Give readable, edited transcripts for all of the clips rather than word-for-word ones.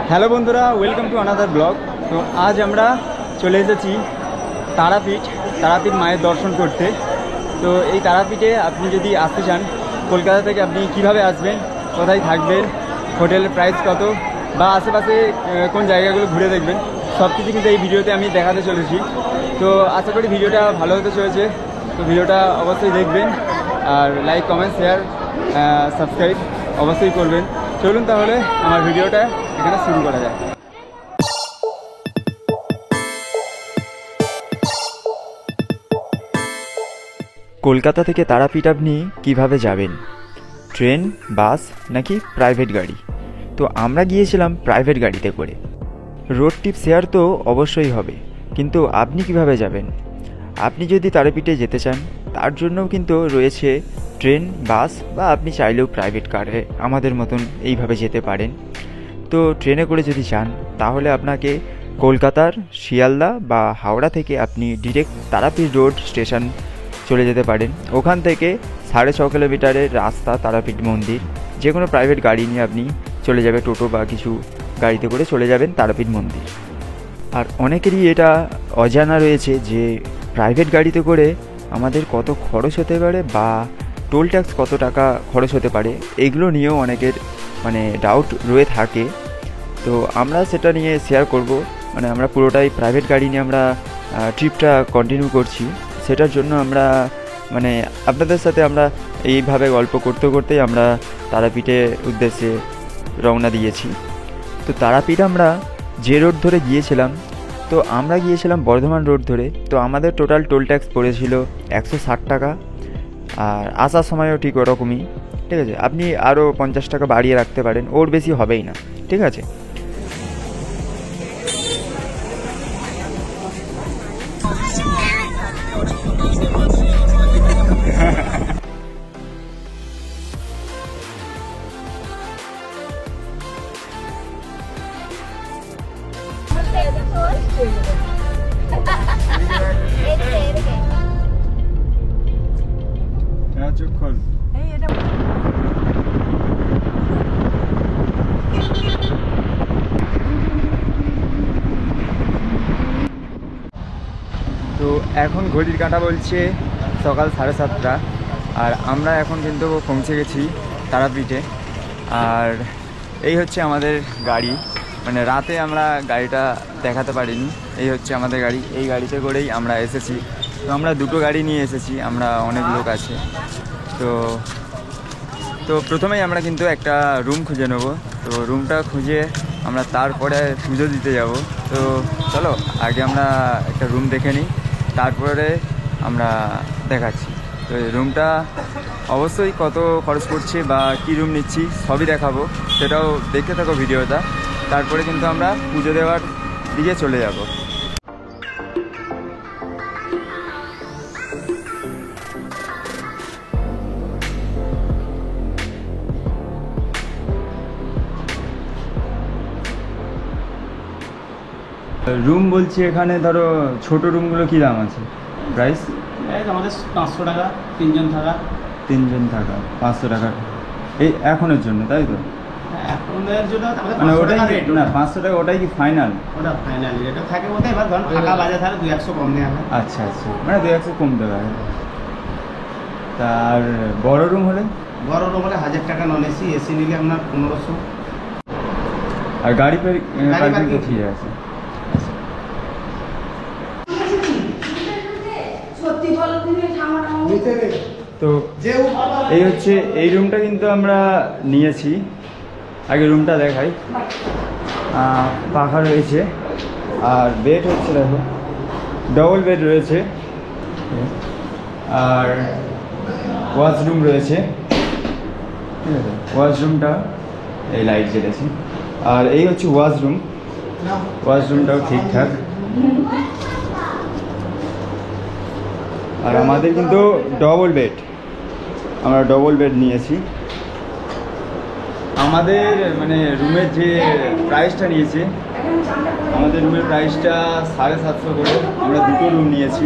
Hello বন্ধুরা, welcome to another blog. তো আজ আমরা চলে এসেছি তারাপীঠ মায়ের দর্শন করতে। তো এই তারাপীঠে আপনি যদি আসতে চান, কলকাতা থেকে আপনি কিভাবে আসবেন, কোথায় থাকবেন, হোটেলের প্রাইস কত, বা আশেপাশে কোন জায়গাগুলো ঘুরে দেখবেন, সব কিছু কিন্তু এই ভিডিওতে আমি দেখাতে চলেছি। তো আশা করি ভিডিওটা ভালো হতে চলেছে। তো ভিডিওটা অবশ্যই দেখবেন, আর লাইক, কমেন্ট, শেয়ার, সাবস্ক্রাইব অবশ্যই করবেন। চলুন তাহলে আমার ভিডিওটা এখানে শুরু করা যায়। কলকাতা থেকে তারাপীঠ আপনি কীভাবে যাবেন? ট্রেন, বাস নাকি প্রাইভেট গাড়ি? তো আমরা গিয়েছিলাম প্রাইভেট গাড়িতে করে। রোড ট্রিপ শেয়ার তো অবশ্যই হবে, কিন্তু আপনি কিভাবে যাবেন? আপনি যদি তারাপীঠে যেতে চান, তার জন্যও কিন্তু রয়েছে ট্রেন, বাস, বা আপনি চাইলেও প্রাইভেট কারে আমাদের মতন এইভাবে যেতে পারেন। তো ট্রেনে করে যদি যান, তাহলে আপনাকে কলকাতার শিয়ালদা বা হাওড়া থেকে আপনি ডিরেক্ট তারাপীঠ রোড স্টেশন চলে যেতে পারেন। ওখান থেকে 6.5 কিলোমিটারের রাস্তা তারাপীঠ মন্দির। যে কোনো প্রাইভেট গাড়ি নিয়ে আপনি চলে যাবে, টোটো বা কিছু গাড়িতে করে চলে যাবেন তারাপীঠ মন্দির। আর অনেকেরই এটা অজানা রয়েছে যে প্রাইভেট গাড়িতে করে আমাদের কত খরচ হতে পারে বা টোল ট্যাক্স কত টাকা খরচ হতে পারে, এইগুলো নিয়েও অনেকের ডাউট রয়ে থাকে। তো আমরা সেটা নিয়ে শেয়ার করব। আমরা পুরোটাই প্রাইভেট গাড়ি নিয়ে আমরা ট্রিপটা কন্টিনিউ করছি। সেটার জন্য আমরা আপনাদের সাথে আমরা এইভাবে গল্প করতে করতেই আমরা তারাপীঠের উদ্দেশ্যে রওনা দিয়েছি। তো তারাপীঠ আমরা যে রোড ধরে গিয়েছিলাম, তো আমরা গিয়েছিলাম বর্ধমান রোড ধরে। তো আমাদের টোটাল টোল ট্যাক্স পড়েছিল 160 টাকা, আর আসার সময়ও ঠিক ওরকমই। ঠিক আছে, আপনি আরও 50 টাকা বাড়িয়ে রাখতে পারেন, ওর বেশি হবেই না। ঠিক আছে, চোখ খোল। তো এখন ঘড়ির কাঁটা বলছে সকাল 7:30, আর আমরা এখন কিন্তু পৌঁছে গেছি তারাপীঠে। আর এই হচ্ছে আমাদের গাড়ি। রাতে আমরা গাড়িটা দেখাতে পারিনি। এই হচ্ছে আমাদের গাড়ি, এই গাড়িতে করেই আমরা এসেছি। তো আমরা দুটো গাড়ি নিয়ে এসেছি, আমরা অনেক লোক আছে। তো প্রথমেই আমরা কিন্তু একটা রুম খুঁজে নেব। তো রুমটা খুঁজে আমরা তারপরে পুজো দিতে যাব। তো চলো আগে আমরা একটা রুম দেখে নিই, তারপরে আমরা দেখাচ্ছি। তো এই রুমটা অবশ্যই কত খরচ করছে বা কী রুম নিচ্ছি সবই দেখাবো, সেটাও দেখতে থাকো ভিডিওটা। তারপরে কিন্তু আমরা পুজো দেওয়ার দিকে চলে যাব। রুম বলছি, এখানে ধরো ছোট রুমগুলো কী দাম আছে, প্রাইস? আমাদের 500 টাকা, 3 জন থাকা। 3 জন থাকা 500 টাকা এই এখনের জন্য, তাই তো? এখনের জন্য ওটাই না, 500 টাকা ওটাই কি ফাইনাল? ওটা ফাইনাল রেটে থাকে বলতে, এবার ধরুন ফাঁকা বাজার থাকে 200 কম নেওয়া হয়। আচ্ছা, 200 কম দেওয়া হয়। তার বড় রুম হলে? বড় রুম হলে 1000 টাকা নন এসি, এসি নিলে আপনার 1500। আর গাড়ি পার্কিং তো ঠিক আছে। তো এই হচ্ছে এই রুমটা কিন্তু আমরা নিয়েছি। আগে রুমটা দেখাই। পাখা রয়েছে, আর বেড হচ্ছে দেখো ডবল বেড রয়েছে, আর ওয়াশরুম রয়েছে। ঠিক আছে, ওয়াশরুমটা এই লাইট জ্বেলেছি। আর এই হচ্ছে ওয়াশরুমটাও ঠিকঠাক। আর আমাদের কিন্তু ডবল বেড, আমরা ডবল বেড নিয়েছি। আমাদের রুমের যে প্রাইসটা নিয়েছে, আমাদের রুমের প্রাইসটা 750 করে। আমরা দুটো রুম নিয়েছি।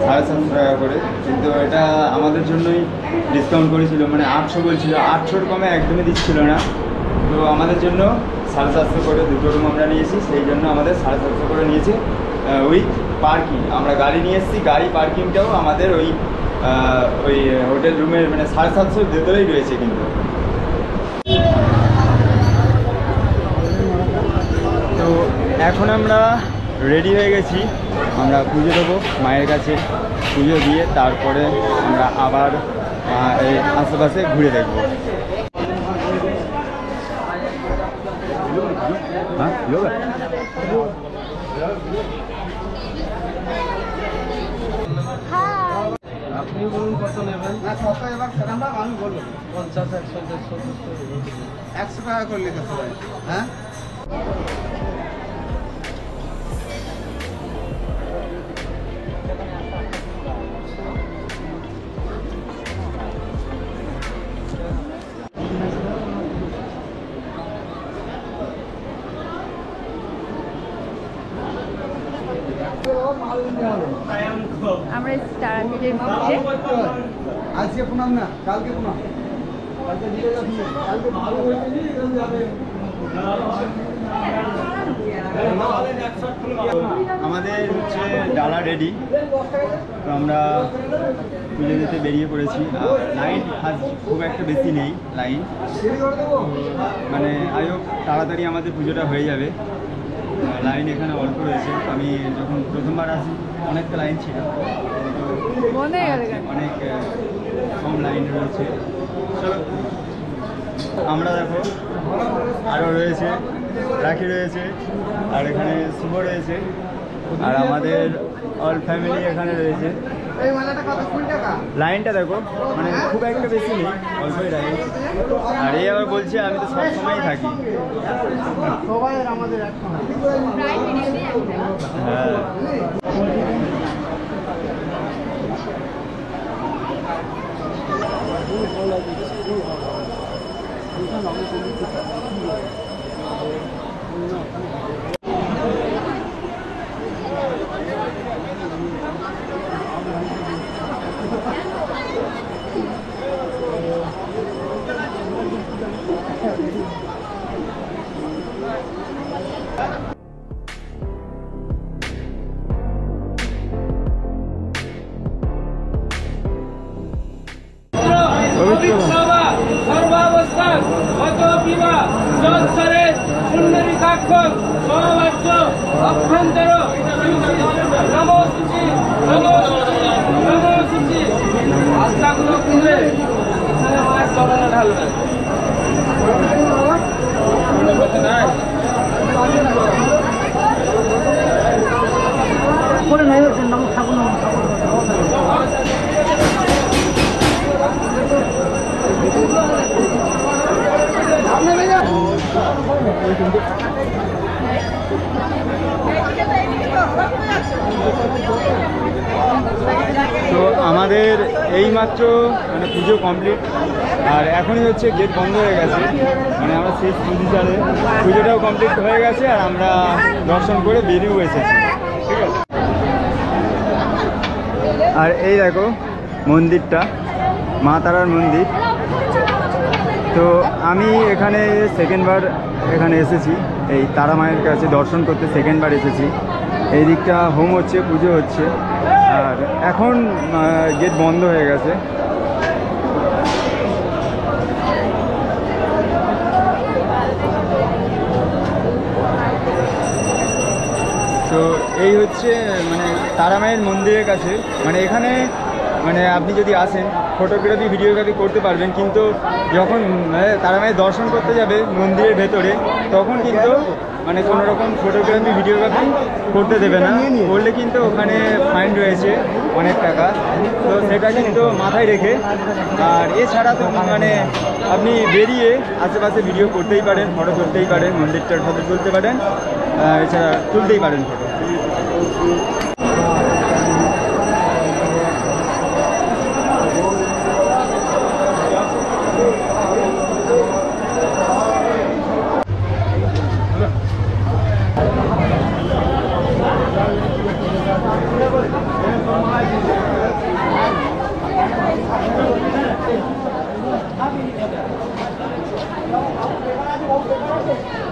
750 টাকা করে, কিন্তু এটা আমাদের জন্যই ডিসকাউন্ট করেছিল, মানে 800 বলছিল, 800-র কমে একদমই দিচ্ছিল না। তো আমাদের জন্য 750 করে দুটো রুম আমরা নিয়েছি, সেই জন্য আমাদের 750 করে নিয়েছে উইথ পার্কিং। আমরা গাড়ি নিয়ে এসেছি, গাড়ি পার্কিংটাও আমাদের ওই হোটেল রুমের মানে 750 ভেতরেই রয়েছে। কিন্তু তো এখন আমরা রেডি হয়ে গেছি, আমরা পুজো দেবো মায়ের কাছে, পুজো দিয়ে তারপরে আমরা আবার এই আশেপাশে ঘুরে দেখবো। হ্যাঁ আপনি বলুন কত নেবেন? না কত এবার সেরকম আমি বলবো 50, 100, 150, 100 টাকা করলে তো সবাই। হ্যাঁ আমরা তারাপীঠের মধ্যে আজকে প্রণাম না, কালকে প্রণাম। আমাদের হচ্ছে ডালা রেডি, তো আমরা তুলে দিতে বেরিয়ে পড়েছি। লাইন আজ খুব একটা বেশি নেই লাইন, মানে আয়োগ তাড়াতাড়ি আমাদের পুজোটা হয়ে যাবে। লাইন এখানে অল্প রয়েছে, আমি যখন প্রথমবার আসি অনেকটা লাইন ছিল, অনেক কম লাইন রয়েছে। চলো আমরা দেখো আরও রয়েছে, রাখি রয়েছে, আর এখানে শুভ রয়েছে, আর আমাদের অল ফ্যামিলি এখানে রয়েছে। লাইনটা দেখো, মানে খুব একটা বেশি নেই, অল্পই লাইন। আর এই আবার বলছে আমি তো সব সময়ই থাকি। সবাই আমাদের হ্যাঁ সর্বাবস্থান অত বিবা জলসরে পুণ্যরিকাক্ষ সমাবাচ্য অভ্যন্তর নমো সূচি নমো সূচি নমো সূচি আস্থাগুলো খুলে এখানে মায়ের চরণে ঢালবেন। করে নাই নমো ঠাকুর, নমো ঠাকুর। তো আমাদের এইমাত্র মানে পুজো কমপ্লিট, আর এখনই হচ্ছে গেট বন্ধ হয়ে গেছে, মানে আমরা শেষ পজিশনে, পুজোটাও কমপ্লিট হয়ে গেছে আর আমরা দর্শন করে বেরিয়েও এসেছি। ঠিক আছে, আর এই দেখো মন্দিরটা, মা তারার মন্দির। তো আমি এখানে সেকেন্ডবার এখানে এসেছি, এই তারা মায়ের কাছে দর্শন করতে সেকেন্ডবার এসেছি। এই দিকটা হোম হচ্ছে, পুজো হচ্ছে, আর এখন গেট বন্ধ হয়ে গেছে। তো এই হচ্ছে মানে তারা মায়ের মন্দিরের কাছে, মানে এখানে মানে আপনি যদি আসেন ফটোগ্রাফি ভিডিওগ্রাফি করতে পারবেন, কিন্তু যখন তারা মায়ের দর্শন করতে যাবে মন্দিরের ভেতরে তখন কিন্তু মানে কোনো রকম ফটোগ্রাফি ভিডিওগ্রাফি করতে দেবে না, করলে কিন্তু ওখানে ফাইন রয়েছে অনেক টাকা। তো সেটা কিন্তু মাথায় রেখে, আর এছাড়া তো মানে আপনি বেরিয়ে আশেপাশে ভিডিও করতেই পারেন, ফটো তুলতেই পারেন, মন্দিরটার ফটো তুলতে পারেন, এছাড়া তুলতেই পারেন ফটো। Thank you.